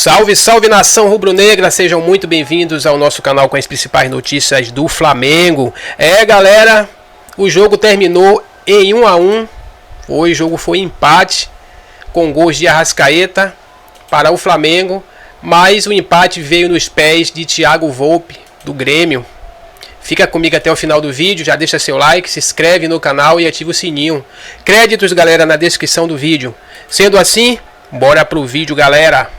Salve, salve nação rubro-negra, sejam muito bem-vindos ao nosso canal com as principais notícias do Flamengo. Galera, o jogo terminou em 1-1, o jogo foi empate, com gols de Arrascaeta para o Flamengo, mas o empate veio nos pés de Thiago Volpi, do Grêmio. Fica comigo até o final do vídeo, já deixa seu like, se inscreve no canal e ativa o sininho. Créditos, galera, na descrição do vídeo. Sendo assim, bora pro vídeo, galera.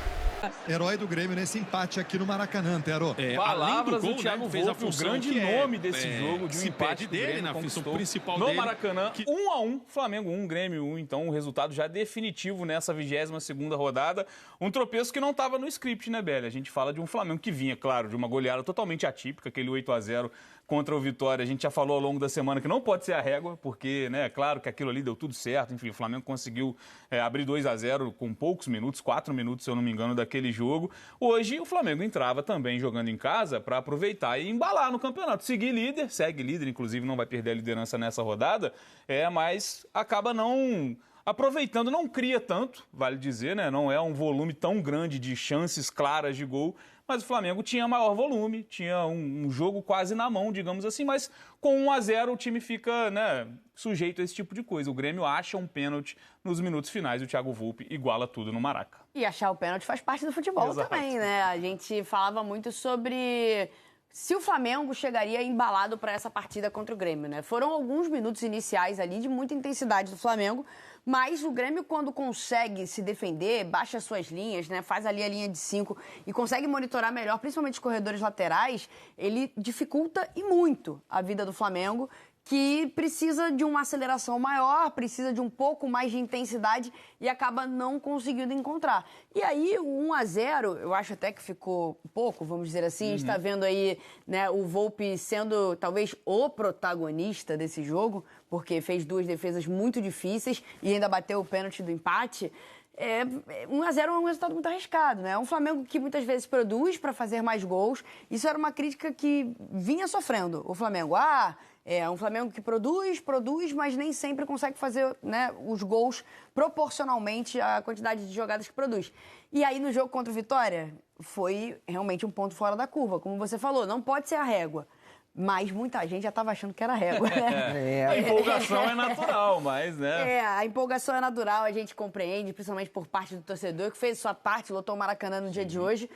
Herói do Grêmio nesse empate aqui no Maracanã, Tero. Palavras do Thiago Volpi, o grande nome desse jogo, de um empate dele na função principal no Maracanã. 1-1, Flamengo 1, Grêmio 1, então um resultado já definitivo nessa 22ª rodada. Um tropeço que não estava no script, né, Belly? A gente fala de um Flamengo que vinha, claro, de uma goleada totalmente atípica, aquele 8-0 contra o Vitória. A gente já falou ao longo da semana que não pode ser a régua, porque, né, claro que aquilo ali deu tudo certo. Enfim, o Flamengo conseguiu abrir 2-0 com poucos minutos, 4 minutos, se eu não me engano, daquele jogo. Hoje o Flamengo entrava também jogando em casa para aproveitar e embalar no campeonato. Seguir líder, segue líder, inclusive não vai perder a liderança nessa rodada, mas acaba não aproveitando, não cria tanto, vale dizer, né? Não é um volume tão grande de chances claras de gol, mas o Flamengo tinha maior volume, tinha um jogo quase na mão, digamos assim, mas com 1-0 o time fica, né, sujeito a esse tipo de coisa. O Grêmio acha um pênalti nos minutos finais e o Thiago Volpi iguala tudo no Maraca. E achar o pênalti faz parte do futebol. Exato. Também, né? A gente falava muito sobre se o Flamengo chegaria embalado para essa partida contra o Grêmio, né? Foram alguns minutos iniciais ali de muita intensidade do Flamengo, mas o Grêmio, quando consegue se defender, baixa suas linhas, né? Faz ali a linha de 5 e consegue monitorar melhor, principalmente os corredores laterais, ele dificulta e muito a vida do Flamengo, que precisa de uma aceleração maior, precisa de um pouco mais de intensidade e acaba não conseguindo encontrar. E aí o 1-0, eu acho até que ficou pouco, vamos dizer assim. A gente está vendo aí, né, o Volpi sendo talvez o protagonista desse jogo, porque fez 2 defesas muito difíceis e ainda bateu o pênalti do empate. 1-0 é um resultado muito arriscado, né? É um Flamengo que muitas vezes produz para fazer mais gols. Isso era uma crítica que vinha sofrendo o Flamengo. É um Flamengo que produz, mas nem sempre consegue fazer, né, os gols proporcionalmente à quantidade de jogadas que produz. E aí no jogo contra o Vitória foi realmente um ponto fora da curva. Como você falou, não pode ser a régua. Mas muita gente já estava achando que era régua, né? A empolgação é natural, mas, né? A empolgação é natural, a gente compreende, principalmente por parte do torcedor, que fez sua parte, lotou o Maracanã no dia de hoje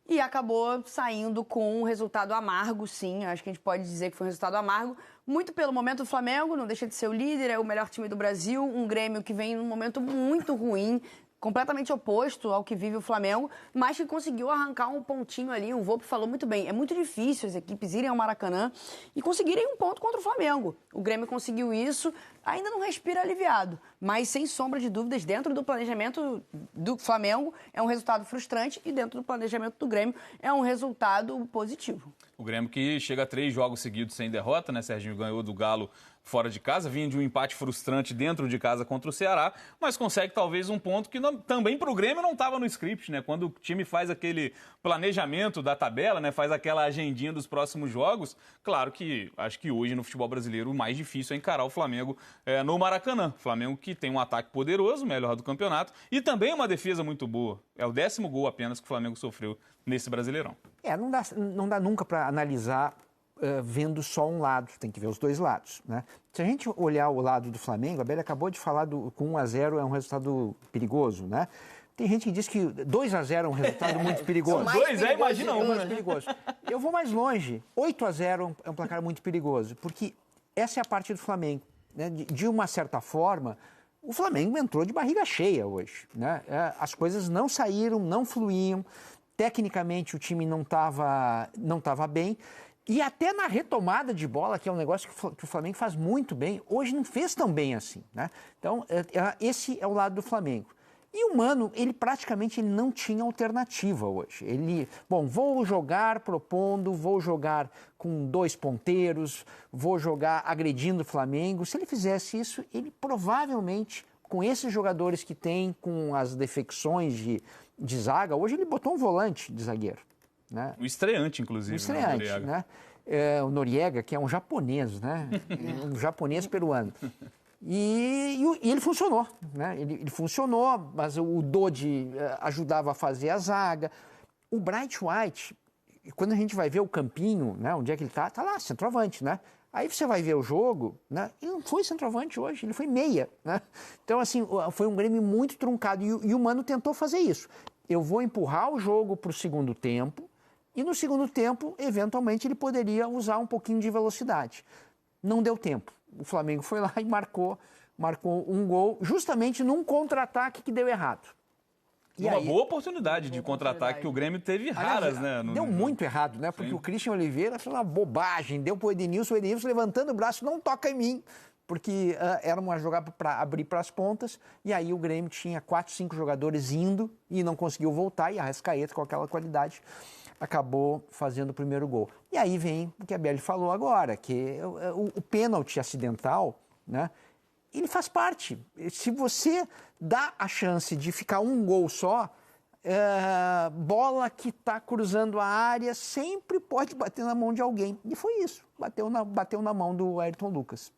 e acabou saindo com um resultado amargo, sim. Acho que a gente pode dizer que foi um resultado amargo, muito pelo momento do Flamengo, não deixa de ser o líder, é o melhor time do Brasil, um Grêmio que vem num momento muito ruim, completamente oposto ao que vive o Flamengo, mas que conseguiu arrancar um pontinho ali. O Volpi falou muito bem, é muito difícil as equipes irem ao Maracanã e conseguirem um ponto contra o Flamengo. O Grêmio conseguiu isso, ainda não respira aliviado, mas sem sombra de dúvidas, dentro do planejamento do Flamengo é um resultado frustrante e dentro do planejamento do Grêmio é um resultado positivo. O Grêmio que chega a 3 jogos seguidos sem derrota, né? Serginho ganhou do Galo fora de casa, vinha de um empate frustrante dentro de casa contra o Ceará, mas consegue talvez um ponto que também para o Grêmio não estava no script, né? Quando o time faz aquele planejamento da tabela, né? Faz aquela agendinha dos próximos jogos, claro que acho que hoje no futebol brasileiro o mais difícil é encarar o Flamengo no Maracanã. Flamengo que tem um ataque poderoso, melhor do campeonato, e também uma defesa muito boa. É o 10º gol apenas que o Flamengo sofreu nesse Brasileirão. Não dá nunca para analisar vendo só um lado, tem que ver os dois lados, né? Se a gente olhar o lado do Flamengo, a Bela acabou de falar com 1-0 é um resultado perigoso, né? Tem gente que diz que 2-0 é um resultado muito perigoso. Imagina um, mais perigoso. Eu vou mais longe. 8-0 é um placar muito perigoso, porque essa é a parte do Flamengo, né? De uma certa forma, o Flamengo entrou de barriga cheia hoje, né? As coisas não saíram, não fluíam, tecnicamente o time não estava bem. E até na retomada de bola, que é um negócio que o Flamengo faz muito bem, hoje não fez tão bem assim, né? Então, esse é o lado do Flamengo. E o Mano, ele praticamente não tinha alternativa hoje. Vou jogar propondo, vou jogar com 2 ponteiros, vou jogar agredindo o Flamengo. Se ele fizesse isso, ele provavelmente, com esses jogadores que tem, com as defecções de zaga, hoje ele botou um volante de zagueiro. Né? O estreante, inclusive. O estreante, né? O Noriega, que é um japonês, né? Um japonês peruano. E ele funcionou, né? Ele funcionou, mas o Dodi ajudava a fazer a zaga. O Bright White, quando a gente vai ver o campinho, né, onde é que ele tá lá, centroavante, né? Aí você vai ver o jogo, né? Ele não foi centroavante hoje, ele foi meia, né? Então, assim, foi um Grêmio muito truncado e o Mano tentou fazer isso. Eu vou empurrar o jogo para o segundo tempo e no segundo tempo, eventualmente, ele poderia usar um pouquinho de velocidade. Não deu tempo. O Flamengo foi lá e marcou um gol justamente num contra-ataque que deu errado. E uma boa oportunidade de contra-ataque que o Grêmio teve raras, né? Deu muito errado, né? Porque o Christian Oliveira fez uma bobagem, deu pro Edenilson, o Edenilson levantando o braço, não toca em mim, porque era uma jogada para abrir para as pontas, e aí o Grêmio tinha 4, 5 jogadores indo e não conseguiu voltar, e a Arrascaeta, com aquela qualidade, acabou fazendo o primeiro gol. E aí vem o que a Beli falou agora, que o pênalti acidental, né? Ele faz parte. Se você dá a chance de ficar um gol só, bola que está cruzando a área sempre pode bater na mão de alguém. E foi isso. Bateu na mão do Ayrton Lucas.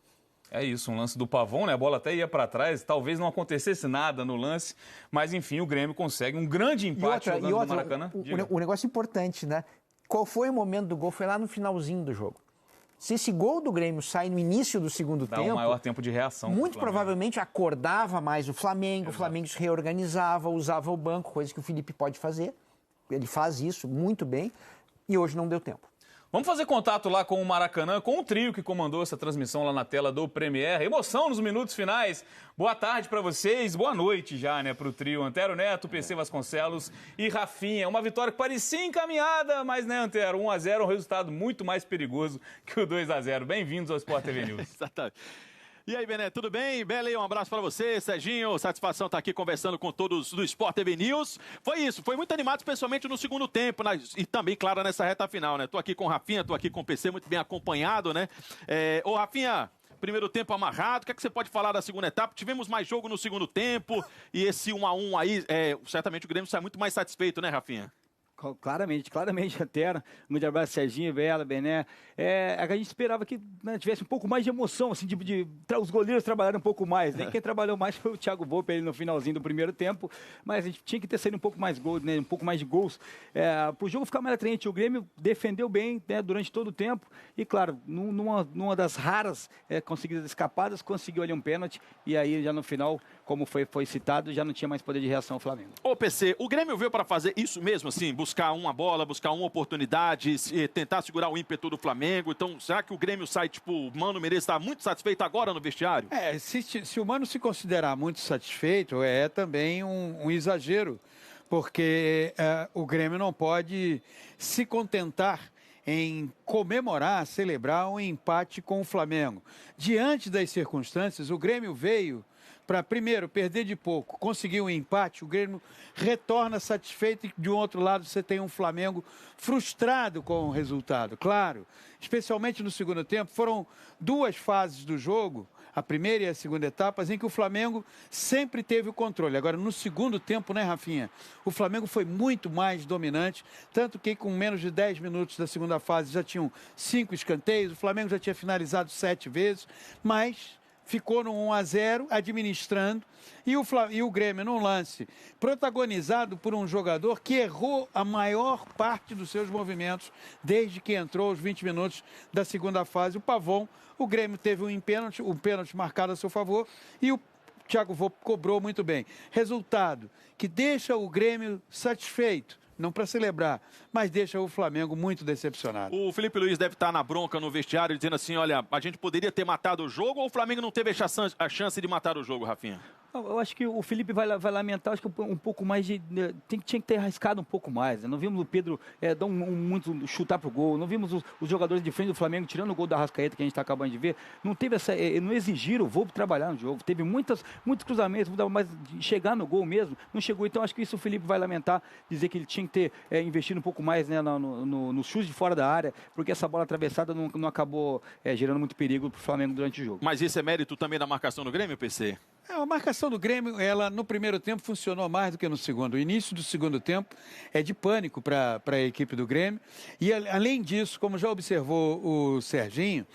É isso, um lance do Pavão, né? A bola até ia para trás, talvez não acontecesse nada no lance, mas enfim, o Grêmio consegue um grande empate jogando no Maracanã. O negócio importante, né? Qual foi o momento do gol? Foi lá no finalzinho do jogo. Se esse gol do Grêmio sai no início do segundo tempo... Dá um maior tempo de reação. Muito provavelmente acordava mais o Flamengo, o Flamengo se reorganizava, usava o banco, coisa que o Felipe pode fazer. Ele faz isso muito bem e hoje não deu tempo. Vamos fazer contato lá com o Maracanã, com o trio que comandou essa transmissão lá na tela do Premier. Emoção nos minutos finais. Boa tarde para vocês, boa noite já, né, para o trio Antero Neto, PC Vasconcelos e Rafinha. Uma vitória que parecia encaminhada, mas, né, Antero, 1-0 é um resultado muito mais perigoso que o 2-0. Bem-vindos ao Sport TV News. Exatamente. E aí, Bené, tudo bem? Beli, um abraço para você, Serginho, satisfação estar aqui conversando com todos do Sport TV News. Foi isso, foi muito animado, especialmente no segundo tempo, né? E também, claro, nessa reta final, né? Tô aqui com o Rafinha, tô aqui com o PC, muito bem acompanhado, né? Ô, Rafinha, primeiro tempo amarrado, o que é que você pode falar da segunda etapa? Tivemos mais jogo no segundo tempo e esse 1-1 aí, certamente o Grêmio sai muito mais satisfeito, né, Rafinha? Claramente, Antero. Muito abraço, Serginho, Bela, Bené. A gente esperava que, né, tivesse um pouco mais de emoção, assim, os goleiros trabalharam um pouco mais, né? Quem trabalhou mais foi o Thiago Volpe, ele no finalzinho do primeiro tempo, mas a gente tinha que ter saído um pouco mais gols, né? Um pouco mais de gols, para o jogo ficar mais atraente. O Grêmio defendeu bem, né, durante todo o tempo e, claro, numa das raras conseguidas escapadas, conseguiu ali um pênalti e aí já no final, como foi citado, já não tinha mais poder de reação o Flamengo. Ô, PC, o Grêmio veio para fazer isso mesmo, assim, buscar uma bola, buscar uma oportunidade, tentar segurar o ímpeto do Flamengo. Então, será que o Grêmio sai, tipo, o Mano Menezes está muito satisfeito agora no vestiário? Se o Mano se considerar muito satisfeito, é também um exagero, porque o Grêmio não pode se contentar em comemorar, celebrar um empate com o Flamengo. Diante das circunstâncias, o Grêmio veio para, primeiro, perder de pouco, conseguir um empate, o Grêmio retorna satisfeito e, de um outro lado, você tem um Flamengo frustrado com o resultado. Claro, especialmente no segundo tempo, foram duas fases do jogo, a primeira e a segunda etapas, em que o Flamengo sempre teve o controle. Agora, no segundo tempo, né, Rafinha? O Flamengo foi muito mais dominante, tanto que com menos de 10 minutos da segunda fase já tinham 5 escanteios, o Flamengo já tinha finalizado 7 vezes, mas ficou no 1-0, administrando, e o Grêmio, num lance protagonizado por um jogador que errou a maior parte dos seus movimentos desde que entrou aos 20 minutos da segunda fase, o Pavão. O Grêmio teve um pênalti marcado a seu favor e o Thiago Volpe cobrou muito bem. Resultado que deixa o Grêmio satisfeito. Não para celebrar, mas deixa o Flamengo muito decepcionado. O Felipe Luiz deve estar na bronca no vestiário, dizendo assim, olha, a gente poderia ter matado o jogo ou o Flamengo não teve a chance de matar o jogo, Rafinha? Eu acho que o Felipe vai lamentar, acho que um pouco mais de... Tinha que ter arriscado um pouco mais, né? Não vimos o Pedro dar muito chutar pro gol, não vimos os jogadores de frente do Flamengo tirando o gol da Arrascaeta, que a gente está acabando de ver. Não teve não exigiram o Volpe trabalhar no jogo. Teve muitos cruzamentos, mas chegar no gol mesmo, não chegou. Então acho que isso o Felipe vai lamentar, dizer que ele tinha que ter investido um pouco mais, né, no chute de fora da área, porque essa bola atravessada não acabou gerando muito perigo pro Flamengo durante o jogo. Mas isso é mérito também da marcação do Grêmio, PC? A marcação do Grêmio, ela no primeiro tempo funcionou mais do que no segundo. O início do segundo tempo é de pânico para a equipe do Grêmio. E além disso, como já observou o Serginho,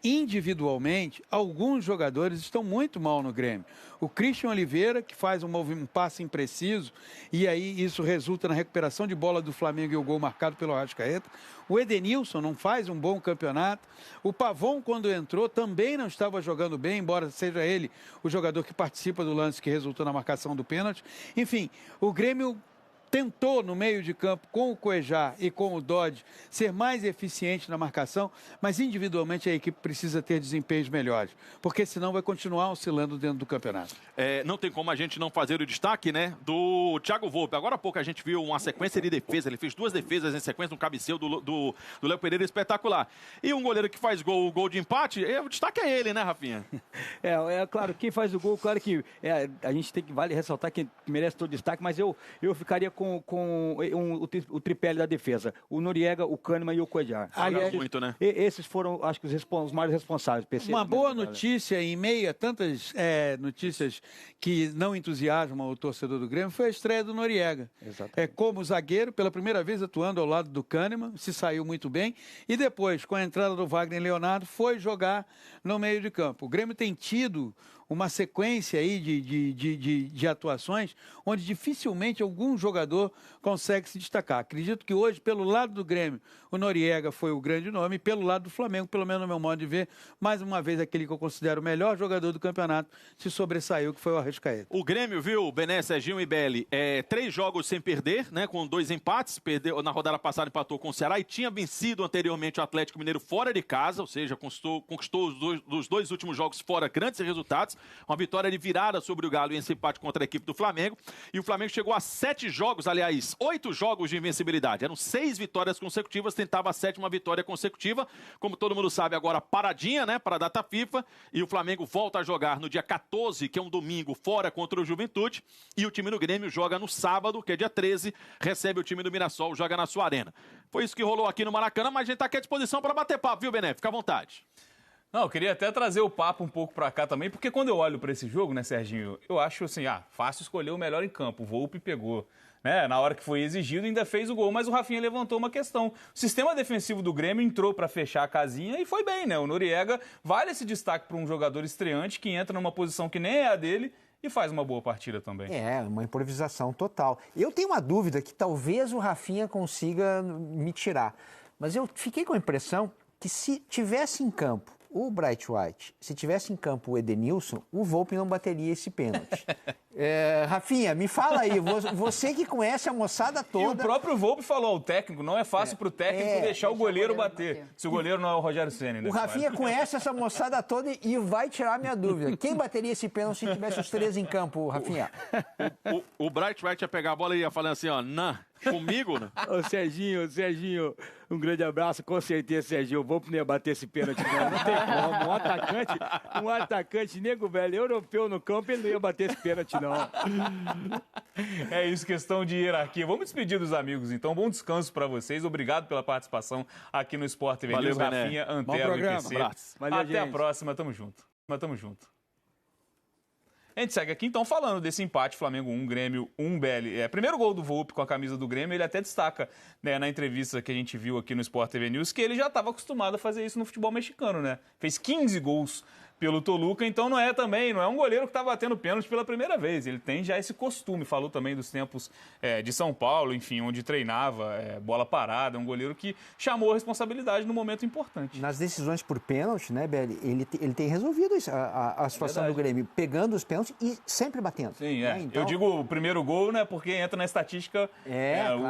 individualmente, alguns jogadores estão muito mal no Grêmio. O Christian Oliveira, que faz um passe impreciso, e aí isso resulta na recuperação de bola do Flamengo e o gol marcado pelo Arrascaeta. O Edenilson não faz um bom campeonato. O Pavon, quando entrou, também não estava jogando bem, embora seja ele o jogador que participa do lance que resultou na marcação do pênalti. Enfim, o Grêmio tentou, no meio de campo, com o Cuejá e com o Dodge, ser mais eficiente na marcação, mas individualmente a equipe precisa ter desempenhos melhores, porque senão vai continuar oscilando dentro do campeonato. Não tem como a gente não fazer o destaque, né, do Thiago Volpe. Agora há pouco a gente viu uma sequência de defesa, ele fez 2 defesas em sequência, um cabeceio do Léo Pereira espetacular. E um goleiro que faz gol de empate, o destaque é ele, né, Rafinha? Claro, quem faz o gol, claro que a gente tem que vale ressaltar que merece todo o destaque, mas eu ficaria com o tripé da defesa. O Noriega, o Kahneman e o Cuéllar. Muito, né? Esses foram, acho que, os maiores responsáveis. Uma boa notícia em meio a tantas notícias que não entusiasmam o torcedor do Grêmio foi a estreia do Noriega. Como zagueiro, pela primeira vez atuando ao lado do Kahneman, se saiu muito bem. E depois, com a entrada do Wagner Leonardo, foi jogar no meio de campo. O Grêmio tem tido uma sequência aí de atuações onde dificilmente algum jogador consegue se destacar. Acredito que hoje, pelo lado do Grêmio, o Noriega foi o grande nome, e pelo lado do Flamengo, pelo menos no meu modo de ver, mais uma vez aquele que eu considero o melhor jogador do campeonato se sobressaiu, que foi o Arrascaeta. O Grêmio, viu, Bené, Serginho e Belli, 3 jogos sem perder, né, com 2 empates, perdeu, na rodada passada empatou com o Ceará e tinha vencido anteriormente o Atlético Mineiro fora de casa, ou seja, conquistou os dois últimos jogos fora grandes resultados. Uma vitória de virada sobre o Galo e esse empate contra a equipe do Flamengo. E o Flamengo chegou a 7 jogos, aliás, 8 jogos de invencibilidade. Eram 6 vitórias consecutivas, tentava a 7ª vitória consecutiva. Como todo mundo sabe, agora paradinha, né, para a data FIFA. E o Flamengo volta a jogar no dia 14, que é um domingo, fora contra o Juventude. E o time do Grêmio joga no sábado, que é dia 13, recebe o time do Mirassol, joga na sua arena. Foi isso que rolou aqui no Maracanã, mas a gente está aqui à disposição para bater papo, viu, Bené? Fica à vontade. Não, eu queria até trazer o papo um pouco pra cá também, porque quando eu olho pra esse jogo, né, Serginho, eu acho assim, fácil escolher o melhor em campo. O Volpe pegou, né, na hora que foi exigido, ainda fez o gol, mas o Rafinha levantou uma questão. O sistema defensivo do Grêmio entrou pra fechar a casinha e foi bem, né? O Noriega vale esse destaque pra um jogador estreante que entra numa posição que nem é a dele e faz uma boa partida também. Uma improvisação total. Eu tenho uma dúvida que talvez o Rafinha consiga me tirar, mas eu fiquei com a impressão que se tivesse em campo o Bright White, se tivesse em campo o Edenilson, o Volpe não bateria esse pênalti. Rafinha, me fala aí, você que conhece a moçada toda... E o próprio Volpe falou ao técnico, não é fácil para o técnico deixar o goleiro bater, se o goleiro não é o Rogério Ceni. Né? O Rafinha conhece essa moçada toda e vai tirar a minha dúvida. Quem bateria esse pênalti se tivesse os 3 em campo, Rafinha? O Bright White ia pegar a bola e ia falando assim, comigo, né? Ô, Serginho, um grande abraço, com certeza, Serginho. Eu vou poder bater esse pênalti, não tem como. Um atacante, nego velho, europeu no campo, ele não ia bater esse pênalti, não. É isso, questão de hierarquia. Vamos despedir dos amigos, então. Bom descanso para vocês. Obrigado pela participação aqui no Sport TV News. Rafinha, Antero e PC. Até a próxima, tamo junto. A gente segue aqui, então, falando desse empate, Flamengo 1, Grêmio 1, BL. Primeiro gol do Volpe com a camisa do Grêmio, ele até destaca, né, na entrevista que a gente viu aqui no Sport TV News, que ele já estava acostumado a fazer isso no futebol mexicano, né? Fez 15 gols pelo Toluca, então não é um goleiro que está batendo pênalti pela primeira vez, ele tem já esse costume, falou também dos tempos de São Paulo, enfim, onde treinava, bola parada, um goleiro que chamou a responsabilidade no momento importante. Nas decisões por pênalti, né, Belli, ele tem resolvido a situação do Grêmio, pegando os pênaltis e sempre batendo. Sim, né? Então... Eu digo o primeiro gol, né, porque entra na estatística,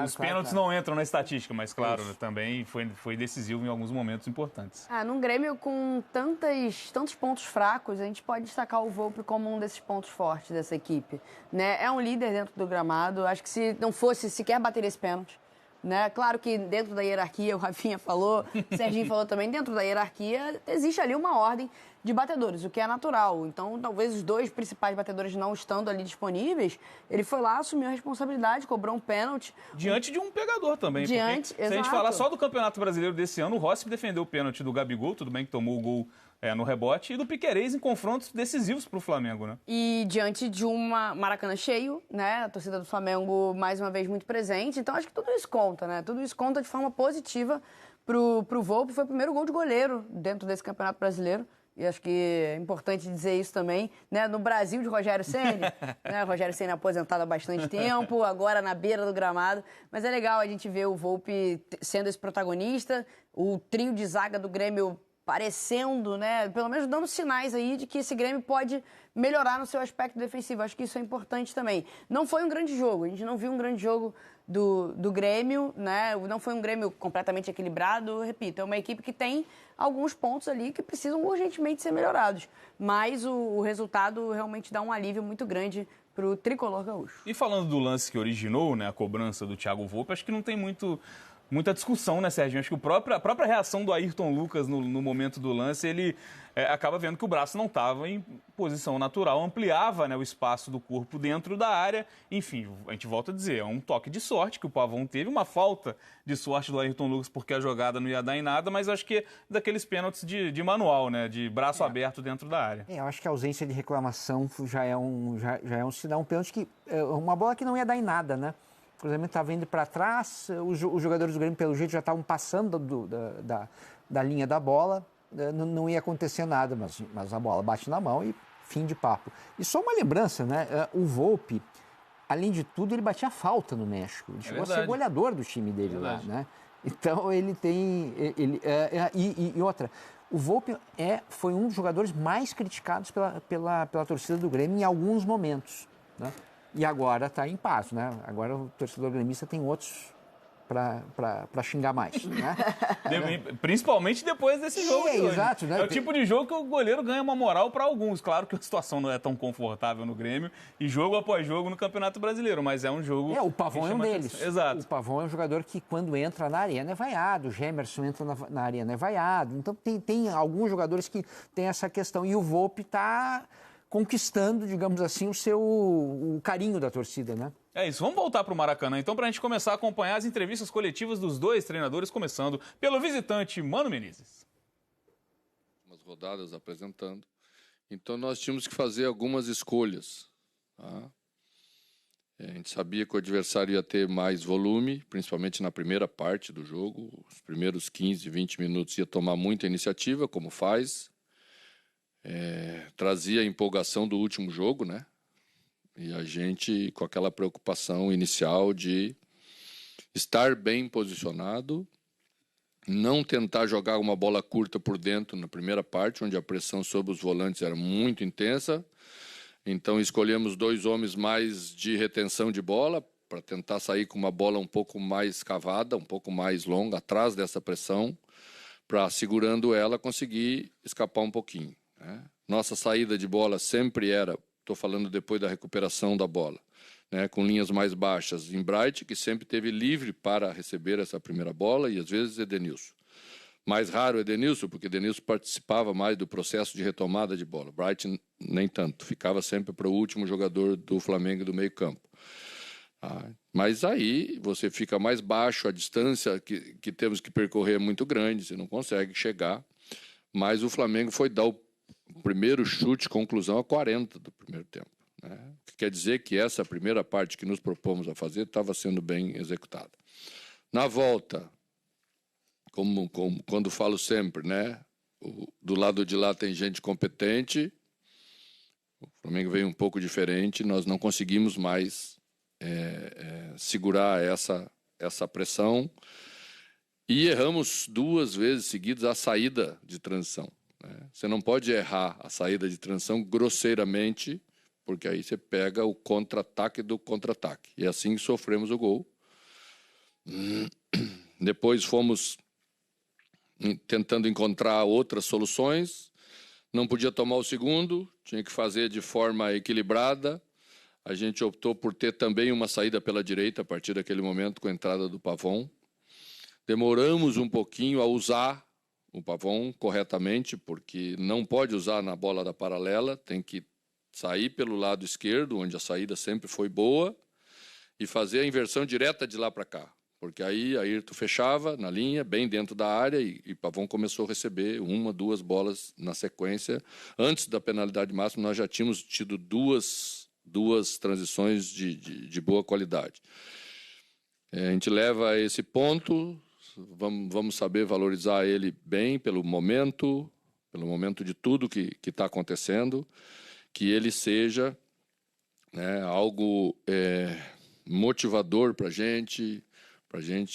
os pênaltis não entram na estatística, mas claro, também foi decisivo em alguns momentos importantes. Num Grêmio com tantos pontos fracos, a gente pode destacar o Volpe como um desses pontos fortes dessa equipe, né? É um líder dentro do gramado, acho que se não fosse sequer bater esse pênalti, né? Claro que dentro da hierarquia, o Rafinha falou, o Serginho falou também, dentro da hierarquia existe ali uma ordem de batedores, o que é natural. Então, talvez os 2 principais batedores não estando ali disponíveis, ele foi lá, assumiu a responsabilidade, cobrou um pênalti. Diante de um pegador também. Se a gente falar só do Campeonato Brasileiro desse ano, o Rossi defendeu o pênalti do Gabigol, tudo bem que tomou o gol no rebote, e do Piquerez em confrontos decisivos para o Flamengo, né? E diante de uma Maracanã cheio, né? A torcida do Flamengo mais uma vez muito presente. Então acho que tudo isso conta, né? Tudo isso conta de forma positiva pro Volpi. Foi o primeiro gol de goleiro dentro desse Campeonato Brasileiro. E acho que é importante dizer isso também, né? No Brasil de Rogério Ceni, né? Rogério Ceni aposentado há bastante tempo, agora na beira do gramado. Mas é legal a gente ver o Volpi sendo esse protagonista, o trio de zaga do Grêmio parecendo, né? Pelo menos dando sinais aí de que esse Grêmio pode melhorar no seu aspecto defensivo. Acho que isso é importante também. Não foi um grande jogo, a gente não viu um grande jogo do Grêmio, né? Não foi um Grêmio completamente equilibrado, repito, é uma equipe que tem alguns pontos ali que precisam urgentemente ser melhorados, mas o resultado realmente dá um alívio muito grande para o tricolor gaúcho. E falando do lance que originou, né, a cobrança do Thiago Volpi, acho que não tem muita discussão, né, Serginho? Acho que a própria reação do Ayrton Lucas no momento do lance, ele acaba vendo que o braço não estava em posição natural, ampliava, né, o espaço do corpo dentro da área. Enfim, a gente volta a dizer, é um toque de sorte que o Pavão teve, uma falta de sorte do Ayrton Lucas porque a jogada não ia dar em nada, mas acho que é daqueles pênaltis de manual, né, de braço aberto dentro da área. Eu acho que a ausência de reclamação já é um sinal, um pênalti que uma bola que não ia dar em nada, né? O cruzamento estava indo para trás, os jogadores do Grêmio, pelo jeito, já estavam passando da linha da bola, não ia acontecer nada, mas a bola bate na mão e fim de papo. E só uma lembrança, né? O Volpi, além de tudo, ele batia falta no México. Ele chegou a ser goleador do time dele lá, né? Então, ele tem... E outra, o Volpi foi um dos jogadores mais criticados pela torcida do Grêmio em alguns momentos, né? E agora está em paz, né? Agora o torcedor gremista tem outros para xingar mais, né? Principalmente depois desse jogo de hoje. Exato, né? É o tipo de jogo que o goleiro ganha uma moral para alguns. Claro que a situação não é tão confortável no Grêmio e jogo após jogo no Campeonato Brasileiro, mas é um jogo... O Pavão é um deles. Exato. O Pavão é um jogador que quando entra na arena é vaiado, o Gemerson entra na arena é vaiado. Então tem alguns jogadores que tem essa questão. E o Volpi está conquistando, digamos assim, o carinho da torcida, né? É isso, vamos voltar para o Maracanã, então, para a gente começar a acompanhar as entrevistas coletivas dos dois treinadores, começando pelo visitante Mano Menezes. Umas rodadas apresentando, então nós tínhamos que fazer algumas escolhas. Tá? A gente sabia que o adversário ia ter mais volume, principalmente na primeira parte do jogo, os primeiros 15, 20 minutos ia tomar muita iniciativa, como faz. Trazia a empolgação do último jogo, né? E a gente com aquela preocupação inicial de estar bem posicionado, não tentar jogar uma bola curta por dentro na primeira parte, onde a pressão sobre os volantes era muito intensa. Então escolhemos 2 homens mais de retenção de bola para tentar sair com uma bola um pouco mais cavada, um pouco mais longa, atrás dessa pressão, para, segurando ela, conseguir escapar um pouquinho. Nossa saída de bola sempre era, estou falando depois da recuperação da bola, né, com linhas mais baixas, em Bright, que sempre teve livre para receber essa primeira bola, e às vezes Edenilson. Mais raro Edenilson, porque Edenilson participava mais do processo de retomada de bola. Bright nem tanto, ficava sempre para o último jogador do Flamengo do meio campo. Mas aí você fica mais baixo, a distância que temos que percorrer é muito grande, você não consegue chegar, mas o Flamengo foi dar o primeiro chute, conclusão, a 40 do primeiro tempo. Né? Quer dizer que essa primeira parte que nos propomos a fazer estava sendo bem executada. Na volta, como quando falo sempre, né? Do lado de lá tem gente competente, o Flamengo veio um pouco diferente, nós não conseguimos mais segurar essa pressão e erramos 2 vezes seguidas a saída de transição. Você não pode errar a saída de transição grosseiramente, porque aí você pega o contra-ataque do contra-ataque. E assim sofremos o gol. Depois fomos tentando encontrar outras soluções. Não podia tomar o segundo, tinha que fazer de forma equilibrada. A gente optou por ter também uma saída pela direita a partir daquele momento com a entrada do Pavão. Demoramos um pouquinho a usar o Pavão corretamente, porque não pode usar na bola da paralela, tem que sair pelo lado esquerdo, onde a saída sempre foi boa, e fazer a inversão direta de lá para cá. Porque aí Ayrton fechava na linha, bem dentro da área, e Pavão começou a receber 1, 2 bolas na sequência. Antes da penalidade máxima, nós já tínhamos tido duas transições de boa qualidade. A gente leva a esse ponto, vamos saber valorizar ele bem pelo momento de tudo que está acontecendo, que ele seja, né, algo motivador para a gente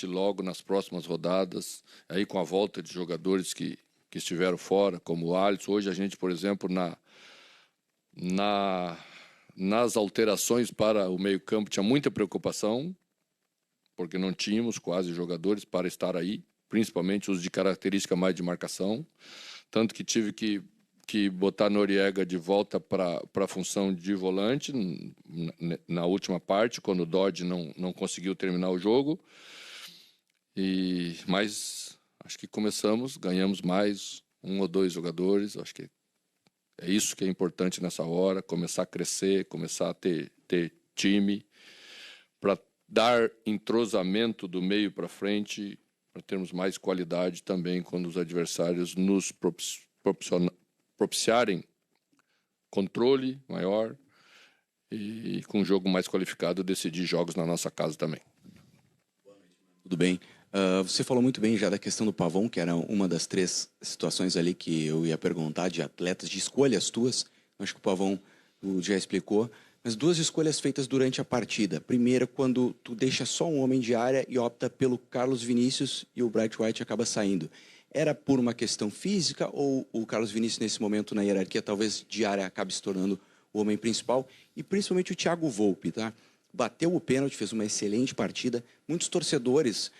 logo nas próximas rodadas, aí com a volta de jogadores que estiveram fora, como o Alisson. Hoje a gente, por exemplo, nas alterações para o meio-campo tinha muita preocupação, porque não tínhamos quase jogadores para estar aí, principalmente os de característica mais de marcação, tanto que tive que botar Noriega de volta para a função de volante na última parte, quando o Dodge não conseguiu terminar o jogo. Mas acho que ganhamos mais 1 ou 2 jogadores. Acho que é isso que é importante nessa hora, começar a crescer, começar a ter time, para dar entrosamento do meio para frente, para termos mais qualidade também quando os adversários nos propiciarem controle maior e com um jogo mais qualificado decidir jogos na nossa casa também. Tudo bem. Você falou muito bem já da questão do Pavão, que era uma das 3 situações ali que eu ia perguntar, de atletas, de escolhas tuas. Acho que o Pavão já explicou. Mas 2 escolhas feitas durante a partida. Primeira, quando tu deixa só um homem de área e opta pelo Carlos Vinícius e o Bright White acaba saindo. Era por uma questão física ou o Carlos Vinícius, nesse momento, na hierarquia, talvez de área, acabe se tornando o homem principal? E principalmente o Thiago Volpi, tá? Bateu o pênalti, fez uma excelente partida. Muitos torcedores,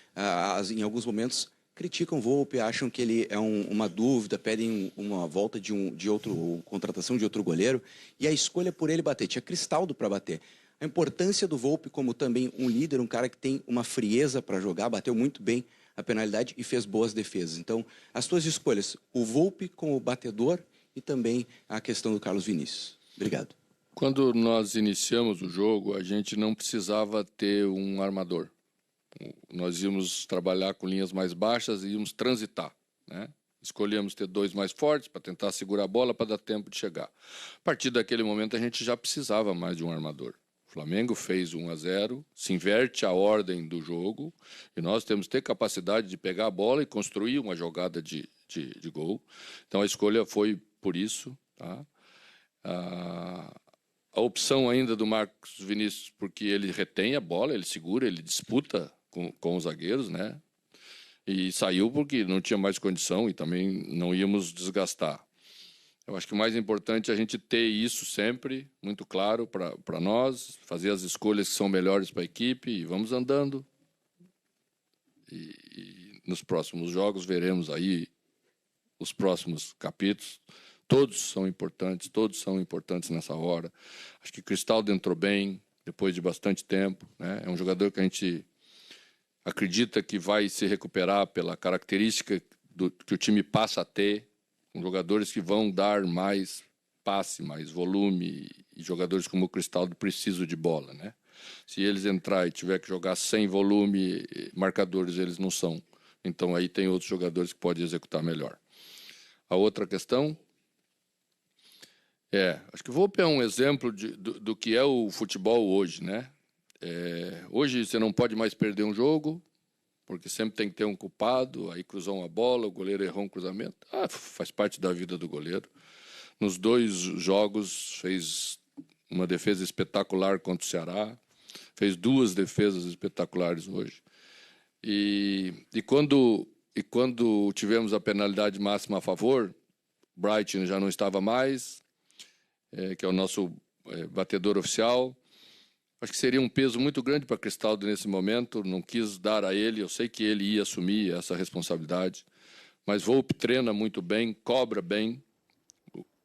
em alguns momentos, criticam o Volpi, acham que ele é uma dúvida, pedem uma volta de outro, contratação de outro goleiro. E a escolha por ele bater. Tinha Cristaldo para bater. A importância do Volpi como também um líder, um cara que tem uma frieza para jogar, bateu muito bem a penalidade e fez boas defesas. Então, as tuas escolhas, o Volpi como batedor e também a questão do Carlos Vinícius. Obrigado. Quando nós iniciamos o jogo, a gente não precisava ter um armador. Nós íamos trabalhar com linhas mais baixas e íamos transitar, né? Escolhemos ter 2 mais fortes para tentar segurar a bola para dar tempo de chegar. A partir daquele momento, a gente já precisava mais de um armador. O Flamengo fez 1-0, se inverte a ordem do jogo e nós temos que ter capacidade de pegar a bola e construir uma jogada de gol. Então, a escolha foi por isso, tá? A opção ainda do Marcos Vinícius, porque ele retém a bola, ele segura, ele disputa com os zagueiros, né? E saiu porque não tinha mais condição e também não íamos desgastar. Eu acho que o mais importante é a gente ter isso sempre muito claro para nós, fazer as escolhas que são melhores para a equipe e vamos andando. E nos próximos jogos veremos aí os próximos capítulos. Todos são importantes nessa hora. Acho que Cristaldo entrou bem, depois de bastante tempo, né? É um jogador que a gente acredita que vai se recuperar pela característica que o time passa a ter, com jogadores que vão dar mais passe, mais volume, e jogadores como o Cristaldo precisam de bola, né? Se eles entrar e tiver que jogar sem volume, marcadores eles não são. Então aí tem outros jogadores que podem executar melhor. A outra questão... acho que o Volpi é um exemplo do que é o futebol hoje, né? Hoje você não pode mais perder um jogo, porque sempre tem que ter um culpado, aí cruzou uma bola, o goleiro errou um cruzamento. Faz parte da vida do goleiro. Nos 2 jogos fez uma defesa espetacular contra o Ceará, fez 2 defesas espetaculares hoje. E quando tivemos a penalidade máxima a favor, Bright já não estava mais, que é o nosso batedor oficial. Acho que seria um peso muito grande para Cristaldo nesse momento, não quis dar a ele, eu sei que ele ia assumir essa responsabilidade, mas Volpi treina muito bem, cobra bem,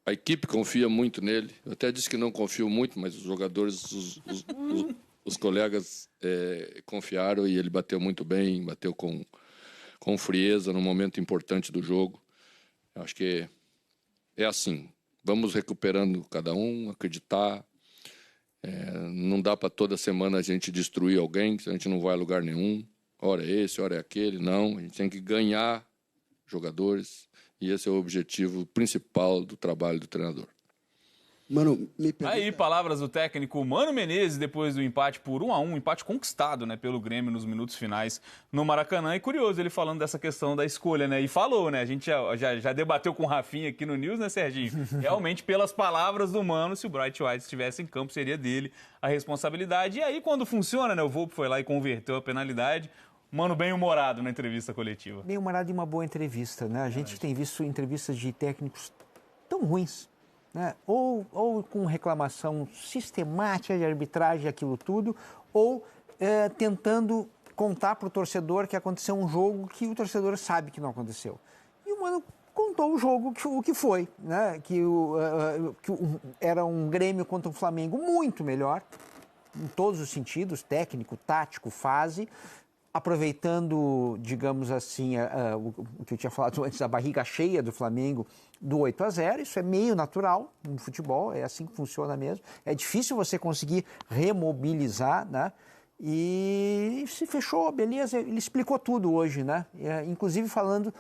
a equipe confia muito nele, eu até disse que não confio muito, mas os jogadores, os colegas confiaram e ele bateu muito bem, bateu com frieza num momento importante do jogo. Eu acho que é assim. Vamos recuperando cada um, acreditar. Não dá para toda semana a gente destruir alguém, que a gente não vai a lugar nenhum. Ora é esse, ora é aquele. Não, a gente tem que ganhar jogadores e esse é o objetivo principal do trabalho do treinador. Mano, me pergunta... Aí, palavras do técnico Mano Menezes depois do empate por 1-1, empate conquistado, né, pelo Grêmio nos minutos finais no Maracanã. E curioso ele falando dessa questão da escolha, né? E falou, né? A gente já debateu com o Rafinha aqui no News, né, Serginho? Realmente, pelas palavras do Mano, se o Bright White estivesse em campo, seria dele a responsabilidade. E aí, quando funciona, né? O Volpe foi lá e converteu a penalidade. Mano, bem-humorado na entrevista coletiva. Bem-humorado e uma boa entrevista, né? A gente tem visto entrevistas de técnicos tão ruins, né? Ou com reclamação sistemática de arbitragem, aquilo tudo, ou tentando contar para o torcedor que aconteceu um jogo que o torcedor sabe que não aconteceu. E o Mano contou o jogo, o que foi, né? Era um Grêmio contra um Flamengo muito melhor, em todos os sentidos, técnico, tático, fase, aproveitando, digamos assim, o que eu tinha falado antes, a barriga cheia do Flamengo do 8-0, isso é meio natural no futebol, é assim que funciona mesmo. É difícil você conseguir remobilizar, né? E se fechou, beleza, ele explicou tudo hoje, né? Inclusive falando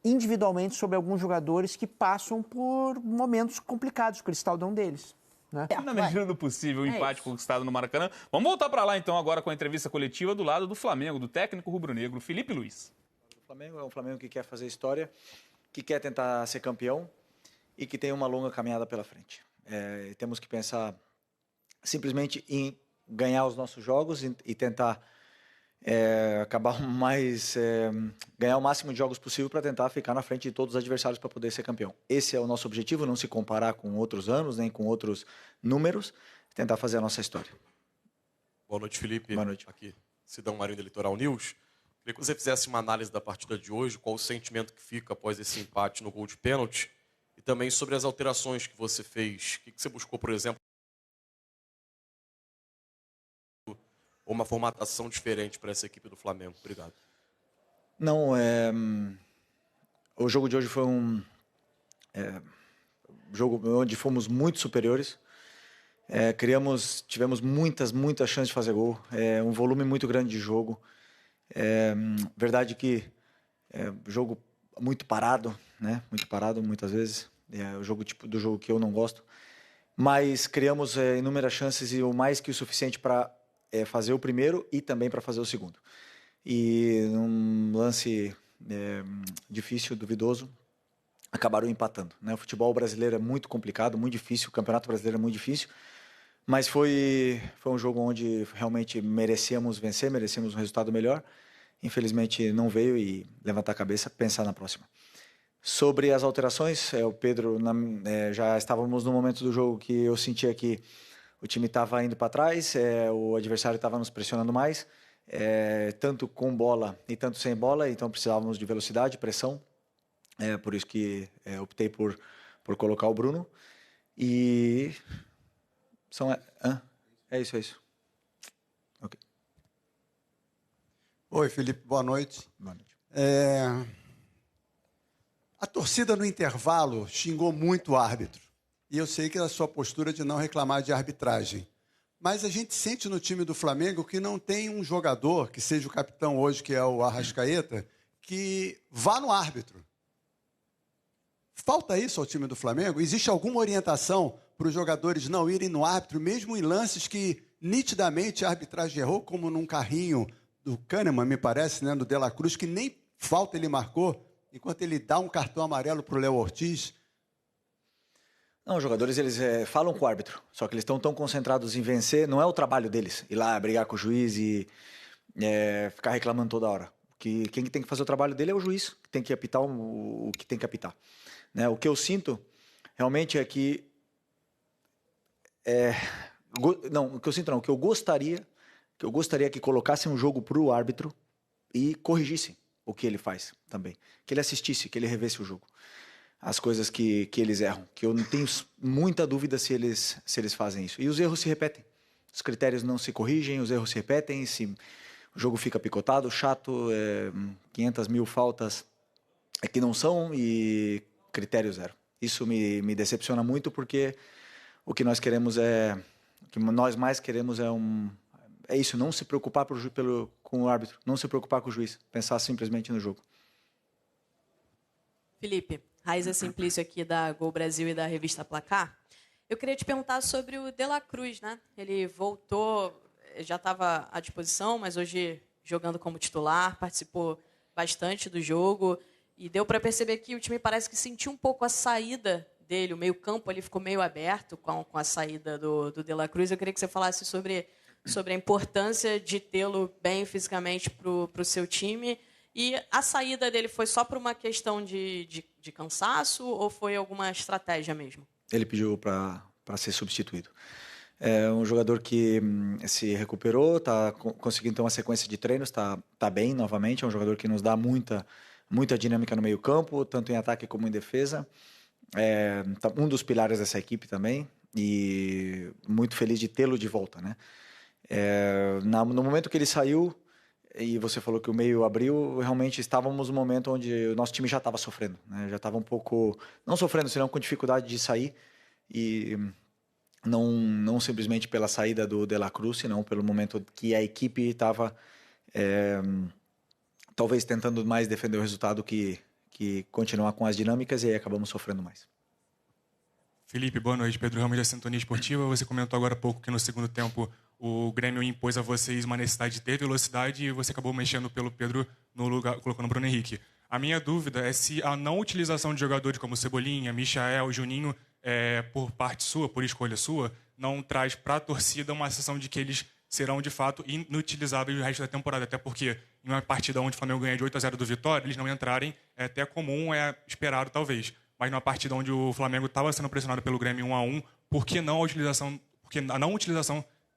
individualmente sobre alguns jogadores que passam por momentos complicados, o Cristaldo é um deles. Né? Na medida do possível, o empate conquistado no Maracanã. Vamos voltar para lá, então, agora com a entrevista coletiva do lado do Flamengo, do técnico rubro-negro, Felipe Luiz. O Flamengo é um Flamengo que quer fazer história, que quer tentar ser campeão e que tem uma longa caminhada pela frente. Temos que pensar simplesmente em ganhar os nossos jogos e tentar ganhar o máximo de jogos possível para tentar ficar na frente de todos os adversários para poder ser campeão. Esse é o nosso objetivo, não se comparar com outros anos, nem com outros números, tentar fazer a nossa história. Boa noite, Felipe. Boa noite. Aqui, Sidão Marinho da Litoral News. Queria que você fizesse uma análise da partida de hoje, qual o sentimento que fica após esse empate no gol de pênalti e também sobre as alterações que você fez. O que você buscou, por exemplo, ou uma formatação diferente para essa equipe do Flamengo? Obrigado. Não, o jogo de hoje foi um jogo onde fomos muito superiores. Tivemos muitas chances de fazer gol, um volume muito grande de jogo. Verdade que jogo muito parado, né? Muito parado muitas vezes. O jogo tipo do jogo que eu não gosto. Mas criamos inúmeras chances e o mais que o suficiente para fazer o primeiro e também para fazer o segundo. E num lance difícil, duvidoso, acabaram empatando, né? O futebol brasileiro é muito complicado, muito difícil, o Campeonato Brasileiro é muito difícil, mas foi um jogo onde realmente merecíamos vencer, merecíamos um resultado melhor. Infelizmente não veio e levantar a cabeça, pensar na próxima. Sobre as alterações, o Pedro, já estávamos no momento do jogo que eu sentia que o time estava indo para trás, o adversário estava nos pressionando mais, tanto com bola e tanto sem bola, então precisávamos de velocidade, pressão. Por isso que optei por colocar o Bruno. E é isso. Ok. Oi, Felipe, boa noite. Boa noite. A torcida no intervalo xingou muito o árbitro. E eu sei que é a sua postura de não reclamar de arbitragem. Mas a gente sente no time do Flamengo que não tem um jogador, que seja o capitão hoje, que é o Arrascaeta, que vá no árbitro. Falta isso ao time do Flamengo? Existe alguma orientação para os jogadores não irem no árbitro, mesmo em lances que nitidamente a arbitragem errou, como num carrinho do Kahneman, me parece, né, do De La Cruz, que nem falta ele marcou, enquanto ele dá um cartão amarelo para o Léo Ortiz? Não, os jogadores eles falam com o árbitro, só que eles estão tão concentrados em vencer, não é o trabalho deles ir lá brigar com o juiz e ficar reclamando toda hora. Quem tem que fazer o trabalho dele é o juiz, que tem que apitar o que tem que apitar. Né? O que eu sinto realmente é que o que eu gostaria que colocassem um jogo para o árbitro e corrigissem o que ele faz também, que ele assistisse, que ele revesse o jogo. As coisas que eles erram, que eu não tenho muita dúvida se eles fazem isso. E os erros se repetem. Os critérios não se corrigem, os erros se repetem, o jogo fica picotado, chato, 500 mil faltas que não são e critério zero. Isso me decepciona muito porque o que nós queremos o que nós mais queremos é isso, não se preocupar com com o árbitro, não se preocupar com o juiz, pensar simplesmente no jogo. Felipe, Raíza Simplício aqui da Gol Brasil e da revista Placar. Eu queria te perguntar sobre o De La Cruz, né? Ele voltou, já estava à disposição, mas hoje jogando como titular, participou bastante do jogo e deu para perceber que o time parece que sentiu um pouco a saída dele, o meio-campo ali ficou meio aberto com a saída do De La Cruz. Eu queria que você falasse sobre a importância de tê-lo bem fisicamente para o seu time. E a saída dele foi só por uma questão de cansaço ou foi alguma estratégia mesmo? Ele pediu para ser substituído. É um jogador que se recuperou, está conseguindo ter uma sequência de treinos, está bem novamente. É um jogador que nos dá muita dinâmica no meio-campo, tanto em ataque como em defesa. Um dos pilares dessa equipe também e muito feliz de tê-lo de volta, né? No momento que ele saiu e você falou que o meio abriu, realmente estávamos no momento onde o nosso time já estava sofrendo, né? Já estava um pouco, não sofrendo, senão com dificuldade de sair e não simplesmente pela saída do De La Cruz, senão pelo momento que a equipe estava talvez tentando mais defender o resultado que continuar com as dinâmicas e aí acabamos sofrendo mais. Felipe, boa noite. Pedro Ramos da Sintonia Esportiva. Você comentou agora há pouco que no segundo tempo o Grêmio impôs a vocês uma necessidade de ter velocidade e você acabou mexendo pelo Pedro no lugar, colocando o Bruno Henrique. A minha dúvida é se a não utilização de jogadores como Cebolinha, Michael, Juninho, por parte sua, por escolha sua, não traz para a torcida uma sensação de que eles serão, de fato, inutilizáveis o resto da temporada. Até porque em uma partida onde o Flamengo ganha de 8-0 do Vitória, eles não entrarem é até comum, é esperado talvez. Mas numa partida onde o Flamengo estava sendo pressionado pelo Grêmio 1-1, por que a não utilização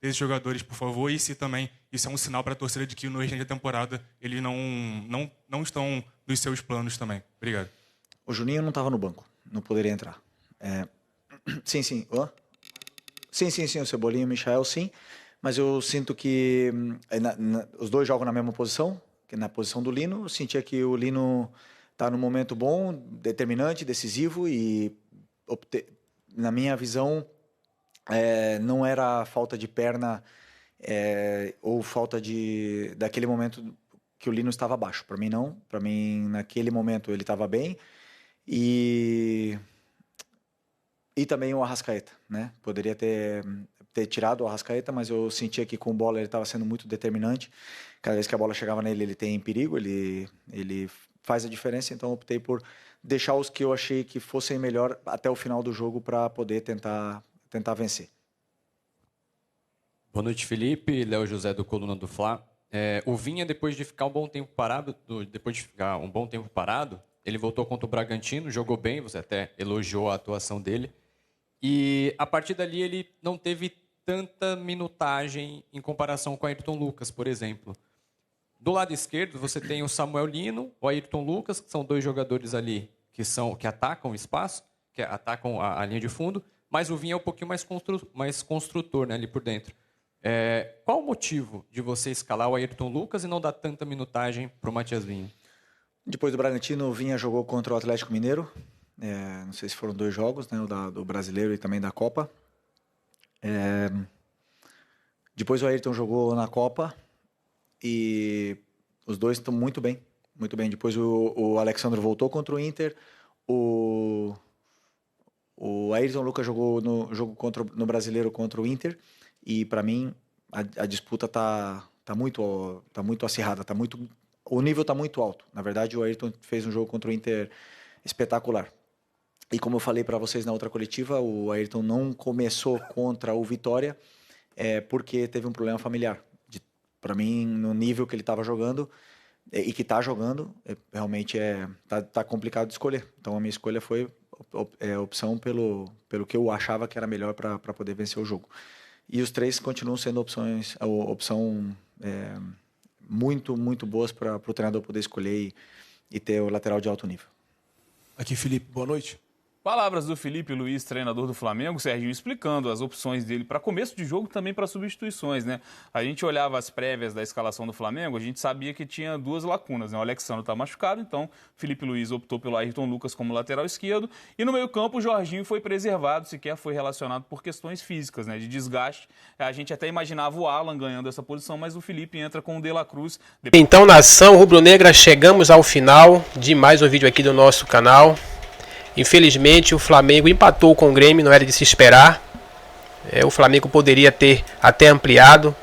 desses jogadores, por favor? E se também isso é um sinal para a torcida de que no restante da temporada eles não estão nos seus planos também? Obrigado. O Juninho não estava no banco, não poderia entrar. Sim. Sim, o Cebolinha e o Michael, sim. Mas eu sinto que os dois jogam na mesma posição, que na posição do Lino. Eu sentia que o Lino está num momento bom, determinante, decisivo e, na minha visão, não era falta de perna ou falta daquele momento que o Lino estava abaixo. Para mim, não. Para mim, naquele momento, ele estava bem. E também o Arrascaeta, né? Poderia ter tirado o Arrascaeta, mas eu sentia que com bola ele estava sendo muito determinante. Cada vez que a bola chegava nele, ele tem perigo, ele faz a diferença, então eu optei por deixar os que eu achei que fossem melhor até o final do jogo para poder tentar vencer. Boa noite, Felipe. Léo José do Coluna do Fla. O Vinha, depois de ficar um bom tempo parado, ele voltou contra o Bragantino, jogou bem, você até elogiou a atuação dele. E a partir dali ele não teve tanta minutagem em comparação com o Ayrton Lucas, por exemplo. Do lado esquerdo você tem o Samuel Lino, o Ayrton Lucas, que são dois jogadores ali que atacam o espaço, que atacam a linha de fundo, mas o Vinha é um pouquinho mais construtor, né, ali por dentro. Qual o motivo de você escalar o Ayrton Lucas e não dar tanta minutagem para o Matias Vinha? Depois do Bragantino, o Vinha jogou contra o Atlético Mineiro. Não sei se foram 2 jogos, né, o do Brasileiro e também da Copa. Depois o Ayrton jogou na Copa e os dois estão muito bem, muito bem. Depois o Alexandre voltou contra o Inter. O Ayrton Lucas jogou no jogo no Brasileiro contra o Inter e para mim a disputa tá muito acirrada, o nível está muito alto. Na verdade, o Ayrton fez um jogo contra o Inter espetacular. E como eu falei para vocês na outra coletiva, o Ayrton não começou contra o Vitória porque teve um problema familiar. Para mim, no nível que ele estava jogando e que está jogando, realmente tá complicado de escolher. Então a minha escolha foi opção pelo que eu achava que era melhor para poder vencer o jogo. E os 3 continuam sendo opção muito, muito boas para o treinador poder escolher e ter o lateral de alto nível. Aqui, Felipe, boa noite. Palavras do Felipe Luiz, treinador do Flamengo, Serginho, explicando as opções dele para começo de jogo, também para substituições, né? A gente olhava as prévias da escalação do Flamengo, a gente sabia que tinha duas lacunas, né? O Alexandre está machucado, então Felipe Luiz optou pelo Ayrton Lucas como lateral esquerdo, e no meio-campo o Jorginho foi preservado, sequer foi relacionado por questões físicas, né? De desgaste. A gente até imaginava o Alan ganhando essa posição, mas o Felipe entra com o De La Cruz. Então, nação rubro-negra, chegamos ao final de mais um vídeo aqui do nosso canal. Infelizmente o Flamengo empatou com o Grêmio, não era de se esperar. O Flamengo poderia ter até ampliado,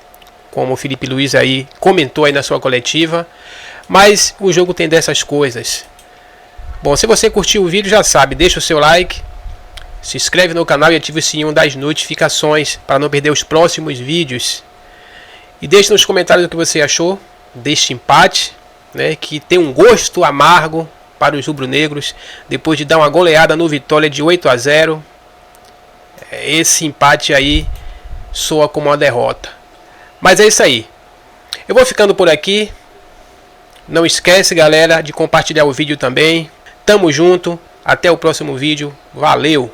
como o Felipe Luiz aí comentou aí na sua coletiva. Mas o jogo tem dessas coisas. Bom, se você curtiu o vídeo, já sabe, deixa o seu like, se inscreve no canal e ativa o sininho das notificações para não perder os próximos vídeos. E deixe nos comentários o que você achou deste empate, né, que tem um gosto amargo para os rubro-negros, depois de dar uma goleada no Vitória de 8-0. Esse empate aí soa como uma derrota. Mas é isso aí. Eu vou ficando por aqui. Não esquece, galera, de compartilhar o vídeo também. Tamo junto. Até o próximo vídeo. Valeu!